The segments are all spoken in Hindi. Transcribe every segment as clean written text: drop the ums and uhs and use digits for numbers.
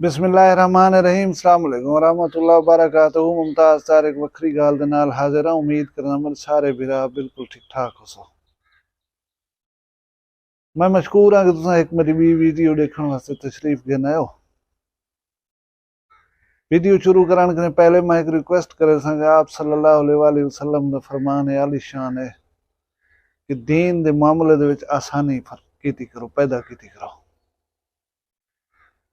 बिस्मिल्लाहिर्रहमानिर्रहीम अस्सलाम वालेकुम वरहमतुल्लाहि वबरकातुहू। मुमताज़ तार एक वक्री गाल दे नाल हाजिर हां। उम्मीद करना मेरे सारे भरा बिल्कुल ठीक ठाक हो सो। मैं मशकूर हाँ कि तुसां एक मेरी बी वीडियो देखने वास्ते तशरीफ घेन आयो। वीडियो शुरू करने के पहले मैं एक रिक्वेस्ट करे सा कि आप सल्लल्लाहु अलैहि वसल्लम दा फरमान है आली शान है कि दीन दे मामले दे विच आसानी कीती करो, पैदा कीती करो।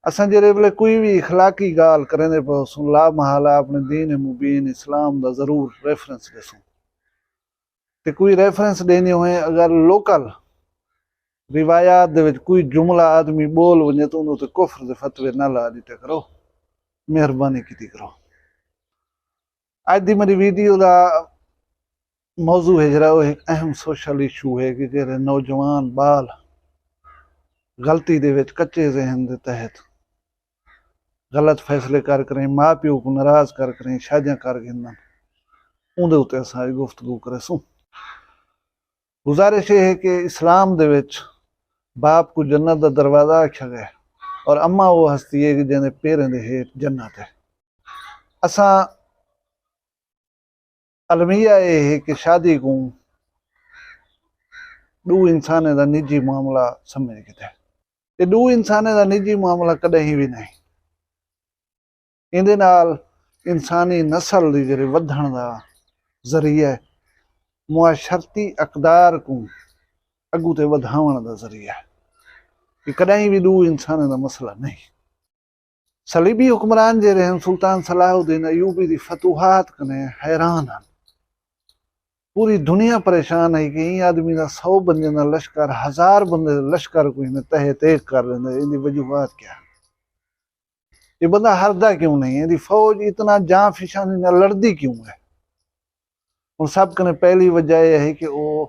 असां जेरे वेले कोई भी इखलाकी गाल करेंदे पो ला महाला अपने दीन मुबीन इस्लाम दा जरूर रेफरेंस देसूं ते कोई रेफरेंस देनी होए अगर लोकल रिवायात दे विच कोई जुमला आदमी बोल वने तो उन्होंने कुफ्र दे फतवे ना ला दिते करो, मेहरबानी की करो। आज दी मेरी वीडियो दा मौजू है जरा वो एक अहम सोशल इशू है कि जेरे नौजवान बाल गलती दे विच कच्चे जहन दे तहत गलत फैसले कर करें, माँ प्यो को नाराज कर करें, शादियां कर गिनन, उहदे उत्ते असां गुफ्तगू करेसूं। गुजारिश है कि इस्लाम दे विच बाप को जन्नत दा दरवाजा आख्या गया और अम्मा वो हस्ती है कि जिन्हें पैरें दे हेठ जन्नत है। असां अलमिया ये है कि शादी को दो इंसाने दा निजी मामला समझ के ते दो इंसाने दा निजी मामला कदे भी नहीं। इहदे नाल इंसानी नस्ल दी जेहड़ी वधण दा जरिया है, मुआशरती अकदार को अगू ते वधावण दा जरिया है कि कदे भी दो इंसाने दा मसला नहीं। सलीबी हुक्मरान जे रहे सुल्तान सलाहुद्दीन अयूबी दी फतूहात कने हैरान हन। पूरी दुनिया परेशान है कि आदमी का 100 बंदे का लश्कर 1000 बंदे लश्कर को इन्हें तहे तेज कर लेंगे। इनकी वजूहत क्या? ये बंदा हरदा क्यों नहीं है? फौज इतना जां फिशानी ना लड़ती क्यों है? और सब कने पहली वजह यह है कि वो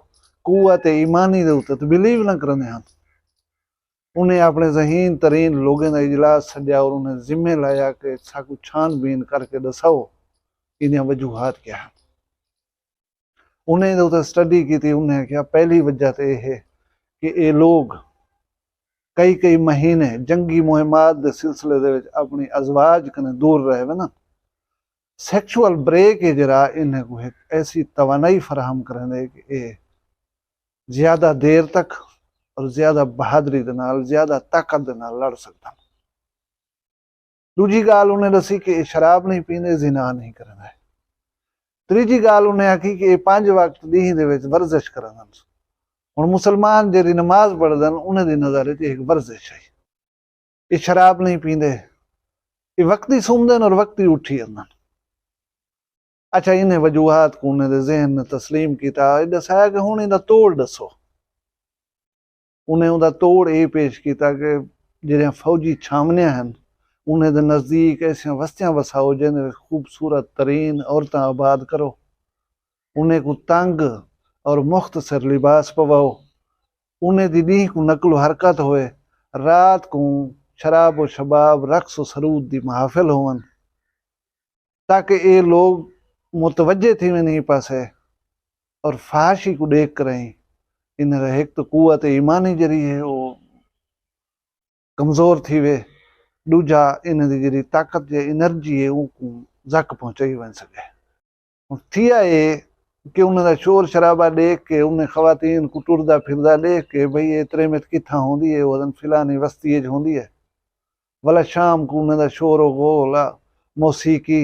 कुव्वत ईमानी दे उत्ते तो बिलीव ना करने हैं। उन्हें अपने ज़हीन तरीन लोगों का इजलास सजा और उन्हें जिम्मे लाया कि साकू छानबीन करके दसाओ इन्हें वजूहत क्या है। उन्हें तो स्टडी की थी। उन्हें क्या पहली वजह तो यह है कि ये लोग कई कई महीने जंगी मुहिमात के सिलसिले दे विच अपनी अजवाज कने दूर रहे वे ना। सैक्चुअल ब्रेक है जरा इन्हें को एक ऐसी तवानाई फराहम करेंगे कि ये ज्यादा देर तक और ज्यादा बहादुरी दे नाल ज्यादा ताकत दे नाल लड़ सकता। दूजी गाल उन्हें दसी कि शराब नहीं पींदे, जिना नहीं करना है। तीजी गाल उन्हें आखी कि 5 वक्त ॾींहं दे विच वर्जिश करन। हुण मुसलमान जेरी नमाज पढ़दन उन्हें दी नज़र एक वर्जिश है। ये शराब नहीं पींदे, ये वक्ती सुमदन और वक्ती उठी अंदन। अच्छा इन्हें वजूहत को उन्हें दे ज़हन ने तस्लीम किया। दसाया कि हुण इहदा तोड़ दसो। उन्हें उहदा तोड़ ये पेश किया कि जेड़ियां फौजी छावनियां हैं उन्हें दे नज़दीक ऐसियां बस्तियां वसाओ जिन्हें खूबसूरत तरीन औरतां आबाद करो। उन्हें को तंग और मुख्तसर लिबास पवाओ। उन्हें दी ॾींहं को नकलो हरकत होए, रात को शराब व शबाब रक्स व सरूद दी महफिल होवन ताकि ये लोग मुतवज्जे थी वञी पासे और फाशी को देख करें। इन्हें एक तो कुव्वत ईमानी जरी है वो कमज़ोर थी वे, दूजा इन्हें दी जरी ताकत जे एनर्जी है उनको जक पहुंचाई वन सके। थिया ये कि उन्हें शोर शराबा देख के उन्हें खवातीन को टुरदा फिरदा देख के भाई ये त्रेमत किथा होंदी है वदन फिलानी वस्ती होंदी है वाला शाम को उन्हें शोर गोला मौसीकी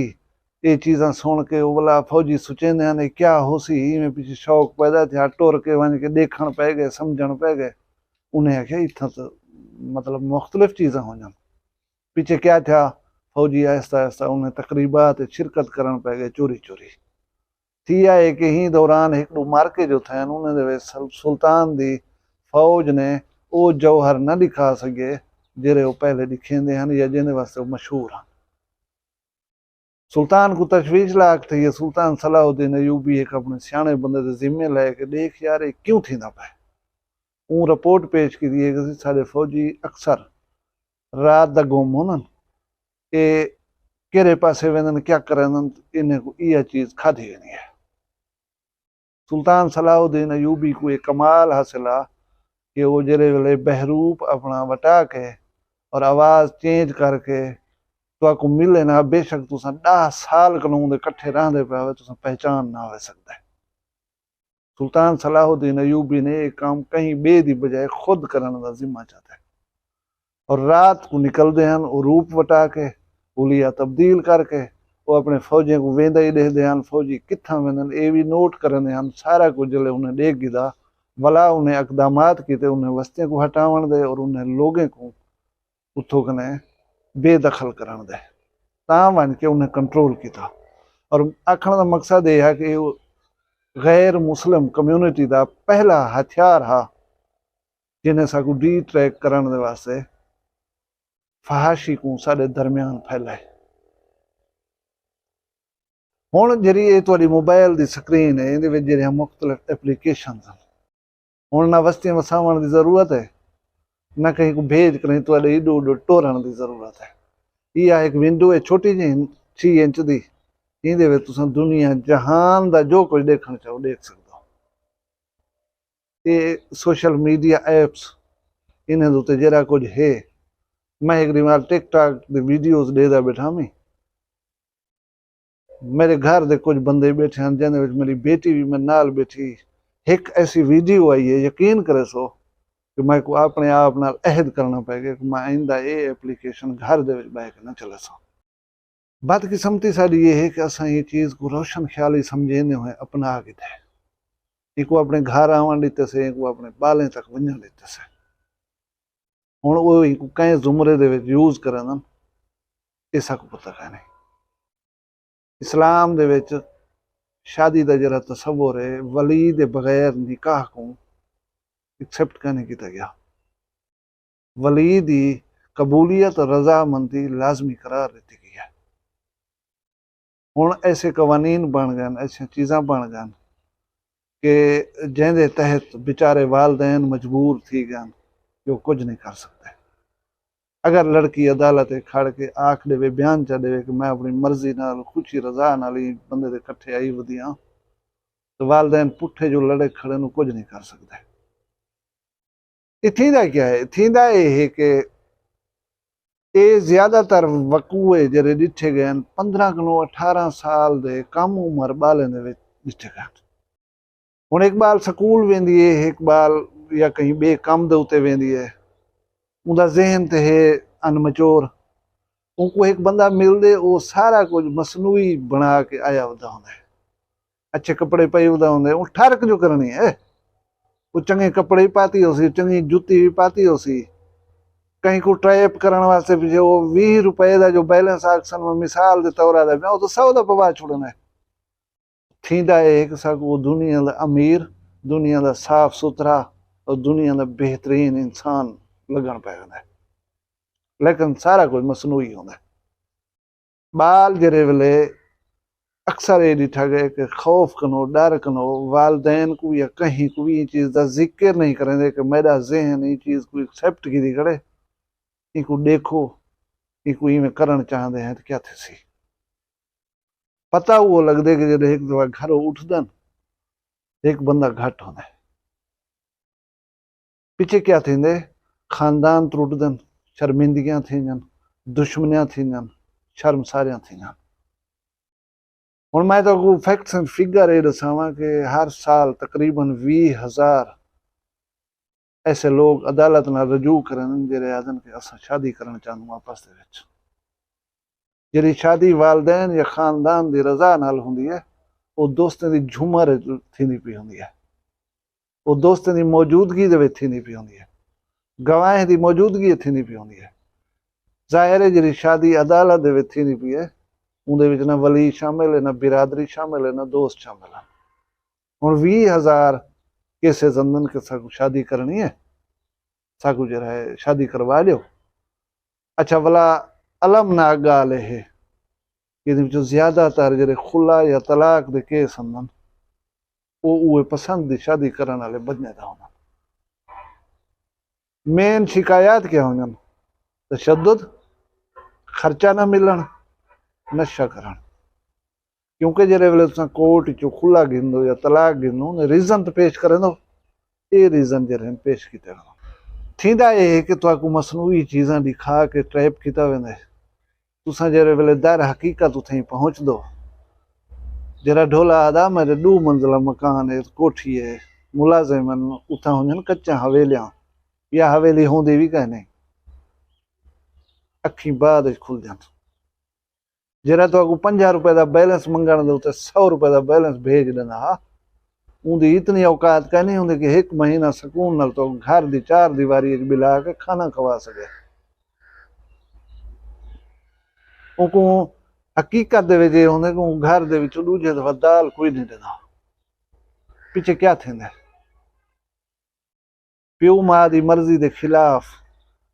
ये चीज़ा सुन के वाला फौजी सोचेंदे हैं क्या हो सी इवें पीछे शौक पैदा थे टुर के वन के देखण पै गए समझण पै गए। उन्हें आख्या इतना तो मतलब मुख्तलिफ चीज़ा हो जान। पीछे क्या था फौजी आहिस्ता आहिस्ता उन्हें तकरीबात शिरकत करन पै गए चोरी चोरी। थी है कि ही दौरान एक मार्के जो थे उन्हें सुल्तान दी फौज ने वो जौहर न दिखा सके जेरे वो पहले दिखेंदे हैं या जिन्हें वास्ते मशहूर हैं। सुल्तान को तशवीश लाक थी। ये सुल्तान सलाहुद्दीन अयूबी एक अपने सियाने बंदे दे जिम्मे लाए कि देख यार ये क्यों थी ना पे। ऊ रिपोर्ट पेश की थी कि सारे फौजी अक्सर रात दा गुम होनन ये केरे पासे वेंदन क्या करन इन्हें को यह चीज खाधी नहीं है। सुल्तान सलाहुद्दीन अयूबी को एक कमाल हासिल आ कि वो जेरे वेले बहरूप अपना वटा के और आवाज़ चेंज करके तो मिले ना, बेशक तुसा 10 साल कानून दे कट्ठे रहंदे पे हो, तुसा पहचान ना हो सकता है। सुल्तान सलाहुद्दीन अयूबी ने एक काम कहीं बे दी बजाय खुद करने का जिम्मा चाहता है। और रात को निकलते हैं वो रूप वटा के, हुलिया तब्दील करके वो अपने फौजियों को वेंदा ही देखते हैं, फौजी कितना वेंदन ये भी नोट करते हैं सारा कुछ। जल्द उन्हें देख गिदा भला उन्हें इकदामात किए, उन्हें वस्तियों को हटावन दे और उन्हें लोगों को उतो कने बेदखल करन दे, ता वन के उन्हें कंट्रोल किया। और आखण का मकसद यह है कि गैर मुस्लिम कम्यूनिटी का पहला हथियार हा जिन्हें साकू डी ट्रैक करने वास्ते फहाशी को साडे दरम्यान फैलाए। हुण जिहड़ी ये तुहाडी मोबाइल की स्क्रीन है, इहदे विच जिहड़ियां मुख्तलिफ एप्लीकेशनस हैं, हुण ना वस्तियां वसावण की जरूरत है, ना कहीं को भेज कर तुहाडे इडो उडो टोरण की जरूरत है। यह एक विंडो है छोटी जी 6 इंच की, इहदे विच तुसां दुनिया जहान का जो कुछ देखना चाहो देख सकते हो। ये सोशल मीडिया ऐप्स इन्हें उत्ते जरा कुछ है, मैं एक बार टिकटॉक की वीडियोस देखदा बैठा मैं, मेरे घर दे कुछ बंदे बैठे हैं जिन्हें मेरी बेटी भी मेरे नाल बैठी। एक ऐसी वीडियो आई है, यकीन करे सो कि मैं को अपने आप नाल अहद करना पेगा कि मैं आइंदा ये एप्लीकेशन घर दे बह के ना चले सो। बदकिस्मती साड़ी ये है कि असा ये चीज़ को रोशन ख्याली समझेंदे हुए अपना के थे, एक अपने घर आवन दीते से, एक अपने बालें तक वजन दीते से। हुण वो कई जुमरे दे विच यूज करन, इसा को पता है नहीं। इस्लाम दे विच शादी का जरा तसव्वुर है, वली दे बगैर निकाह को एक्सेप्ट करने किया गया। वली दी कबूलियत और रजामंदी लाजमी करार दी गई है। हुण ऐसे कवानीन बन गए, ऐसी चीज़ां बन गए कि जिंदे तहत बेचारे वालदैन मजबूर थी गए कि वो कुछ नहीं कर सकते। अगर लड़की अदालत खड़ के आख दे, बयान चा दे कि मैं अपनी मर्जी नाल खुशी रजा नाल ही बंदे दे कट्ठे आई वधिया, तो वालदैन पुट्ठे जो लड़े खड़े नु कुछ नहीं कर सकते। इथींदा क्या है, इथींदा ये है कि ये ज्यादातर वकूए जेरे डिठे गए 15 किलो 18 साल दे कम उम्र बालें दे विच डिठे गए। हुण एक बाल स्कूल वेंदी है, एक बाल या कहीं बे कम दे उते वेंदी है, उनका जहन तो है अनमचोर, उनको एक बंदा मिलते वो सारा कुछ मसनूई बना के आया होता होंगे, अच्छे कपड़े पाए होता होंगे, वो ठरक जो करनी है, वो चंगे कपड़े भी पाती हो सी, चंगी जुत्ती भी पाती हो सी, कहीं को ट्रैप करने वास्ते भी जो 20 रुपए का जो बैलेंस आक्सन में मिसाल के तौर पर वो तो 100 का पवा छोड़ना है। थींदा है कि वो दुनिया का अमीर, दुनिया का साफ सुथरा और दुनिया का बेहतरीन इंसान लगन पे होंदा है, लेकिन सारा कुछ मसनूई होंदा है। बाल जरे वेले अक्सर ये डिठा गया कि खौफ कनो, डर कनो, वालदैन को या कहीं को भी चीज़ का जिक्र नहीं करेंगे कि मेरा जहन ये चीज़ को एक्सेप्ट की करे, इनको देखो, इनको इवें करना चाहते हैं तो क्या थे सी पता वो लगते कि जब एक दफा घर उठदन एक बंदा घट होंदा है, पीछे क्या थींदे, खानदान त्रुटदन, शर्मिंदगियां थींदन, दुश्मनियां थींदन, शर्मसारियां थींदन। हुण मैं तो को फैक्ट्स एंड फिगर ये दसावां कि हर साल तकरीबन 20,000 ऐसे लोग अदालत नाल रजू करन जेरे आदन के असां शादी करना चाहूँ आपस दे विच। जिहड़ी शादी वालदैन या खानदान की रजा नाल हुंदी है, वो दोस्तें की झूमर थींदी पई हुंदी है, वो दोस्तें की मौजूदगी दे विच थींदी पई हुंदी है, गवाह की मौजूदगी थींदी पई हुंदी है। ज़ाहिर है जिहड़ी शादी अदालत दे विच थींदी पई है उहदे विच ना वली शामिल है, ना बिरादरी शामिल है, ना दोस्त शामिल है। हुण 20,000 केसेस अंदन के साकू शादी करनी है, साकू जरा है शादी करवा लियो। अच्छा भला अलमनाक गाल है कि ज्यादातर जरे खुला या तलाक दे केस अंदन वो उहे पसंद दी शादी करने वाले बजने दा होना। मेन शिकायत क्या होंगन, तशद्दुद, खर्चा ना मिलन, नशा करन। क्योंकि जेरे वेले तुसां कोर्ट चो खुला गिंदो या तलाक गिंदो रीजन तो पेश करें दो, ये रीजन जेरे पेश किते थींदा ये कि तुहाकू मसनूई चीज़ां दिखा के ट्रैप किया वेंदे। तुसां जेरे वेले दर हकीकत उथे पहुँच दो। जरा ढोला आदा मेरे 2 मंजिला मकान है, कोठी है, मुलाजिम उथा हुंदन कच्चा हवेलियां या हवेली होंदी भी कहने अखी बाद खुल जान। जरा तो 50 रुपए का बैलेंस मंगण दे उते 100 रुपए का बैलेंस भेज देना। उनकी इतनी औकात कह नहीं होंदी कि 1 महीना सुकून नाल तो घर दी 4 दीवारी बिला के खाना खवा सके। उनको हकीकत दे विच होंदे कि घर दे विच दूजे दफा दाल कोई नहीं देना। पिछे क्या थींदा प्यो मां दी मर्जी दे खिलाफ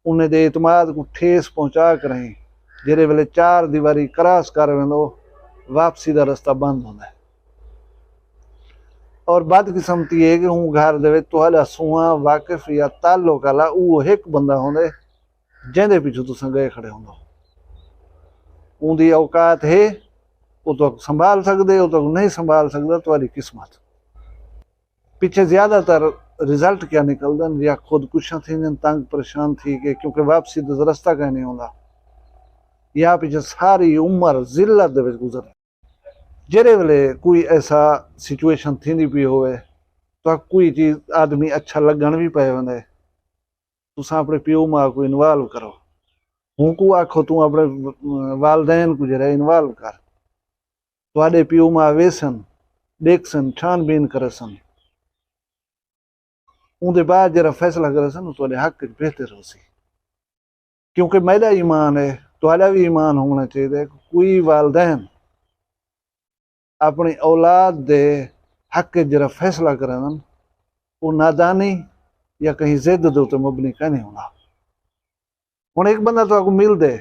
उन्हें दे इतमाद को ठेस पहुंचा कर जेरे वेले 4 दीवारी क्रॉस कर वेंदो वापसी का रास्ता बंद होंदा। और बदकिस्मती है कि हूँ घर दे तुहाडा सूआ वाकिफ या ताल्लुक आला वो एक बंदा होंदे जिंदे पिछू तुसां गए खड़े होंदो। उनकी औकात है वो तो संभाल सकते हो, तो नहीं संभाल सकता तुम्हारी किस्मत। पीछे ज्यादातर रिजल्ट क्या निकलता या खुदकुशियां थी तंग परेशान थी के क्योंकि वापसी तो रास्ता कहीं नहीं होंदा या पीछे सारी उम्र जिल्लत दे विच गुजर। जेरे वेले कोई ऐसा सिचुएशन थी पी होवे तो कोई चीज आदमी अच्छा लगन भी पे वेंदे तुसां अपने प्यो मां को इन्वॉल्व करो। हूँ को आखो तू अपने वालदैन को जरा इन्वॉल्व कर। तुहाडे प्यो मां वेसन देखसन छानबीन करसन उनके बाद जरा फैसला करसन तुहाडे हक च बेहतर होसी। क्योंकि मेरा ईमान है तुहाडा भी ईमान होना चाहिए। कोई वालदैन अपनी औलाद दे हक जरा फैसला करन वो नादानी या कहीं जिद दे उत्ते मबनी का नहीं होना। हुण एक बंदा तो मिल दे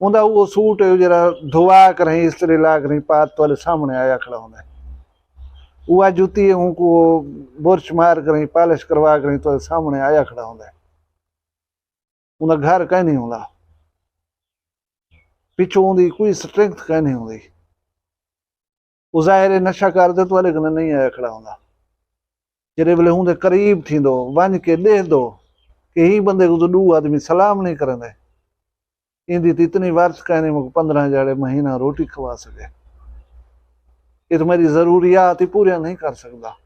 उनका वो सूट जरा धुआ कर इस्त्री ला कर पात तुहाडे सामने आया खड़ा होंदा। वह जूती उनको बुरश मार कर पॉलिश करवा कर तुहाडे सामने आया खड़ा होंदा। उनका घर कहीं नहीं होंदा पिछू उनकी कोई स्ट्रेंथ कहीं नहीं होंदी। वो ज़ाहिर नशा करते तुहाडे कने नहीं आया खड़ा होंदा। जेरे वेले उनके करीब थींदो वंज के देख दो कि ही बंदे को तो 2 आदमी सलाम नहीं करेंदे। इंदी तो इतनी वर्ष कहने मुझे 15 हजार महीना रोटी खवा सके। ये तो मेरी जरूरियात ही पूरी नहीं कर सकता।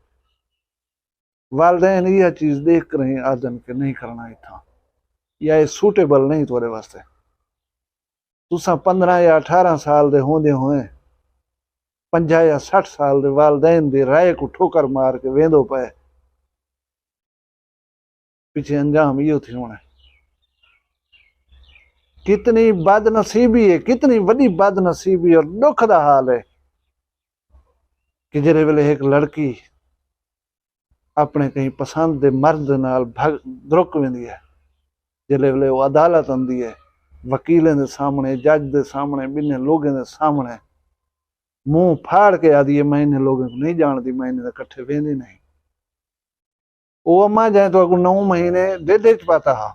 वालदैन यह चीज देख कर ही आदन के नहीं करना इतना या ये सूटेबल नहीं थोड़े वास्ते। तुसा 15 या 18 साल दे होंदे होए 50 या 60 साल दे वालदैन दी राय को ठोकर मार के वेंदो पे पीछे अंजाम यो थी होना। कितनी बदनसीबी है, कितनी बड़ी बदनसीबी और दुख दा हाल है कि जेरे वेले एक लड़की अपने कहीं पसंद दे मर्द नाल भग द्रुक वेंदी है। जेरे वेले वो अदालत आंदी है वकीलें दे सामने जज दे सामने बिन्ने लोगों दे सामने मुंह फाड़ के आदि मैं इन्हें लोगों को नहीं जानती मैं इन्हें कट्ठे वेंदी नहीं। वो अम्मा जाए तो 9 महीने दे पाता हा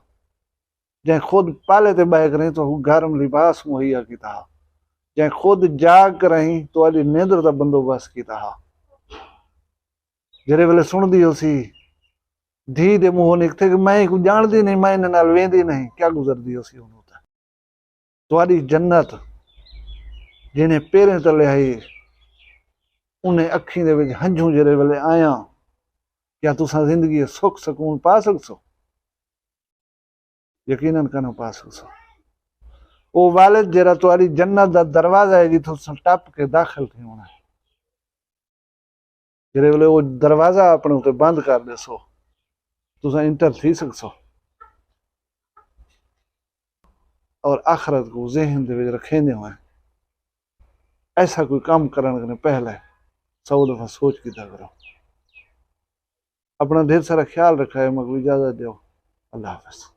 जै खुद पाले ते बह करें तो गर्म लिबास मुहैया किया हा जै खुद जाग कर रही तो अली निंद्र का बंदोबस्त किया हा। जेरे वेले सुनदी होसी धी दे मुंह निकते कि मैं को जानती नहीं मैं इन्हें नाल वेंदी नहीं क्या गुजरदी होसी उन्होंने। तुहाडी जन्नत जिन्हें पेरें तले आई उन्हें अखी दे विच हंझू जेरे वेले आया क्या तुसा जिंदगी सुख सुकून पा सकसो? यकीनन कनो पा सकसो। वो वालिद जरा तुहाडी जन्नत दा दरवाजा है जिथों टप के दाखिल थी होना है। जेरे वेले वो दरवाजा अपने उते बंद कर देसो तुसा इंटर थी सकसो और आखिरत को ज़हन दे विच रखेंदे हुए ऐसा कोई काम करने के पहले 100 दफा सोच किया करो। अपना ढेर सारा ख्याल रखा है। मगर इजाजत दो। अल्लाह हाफ़िज़।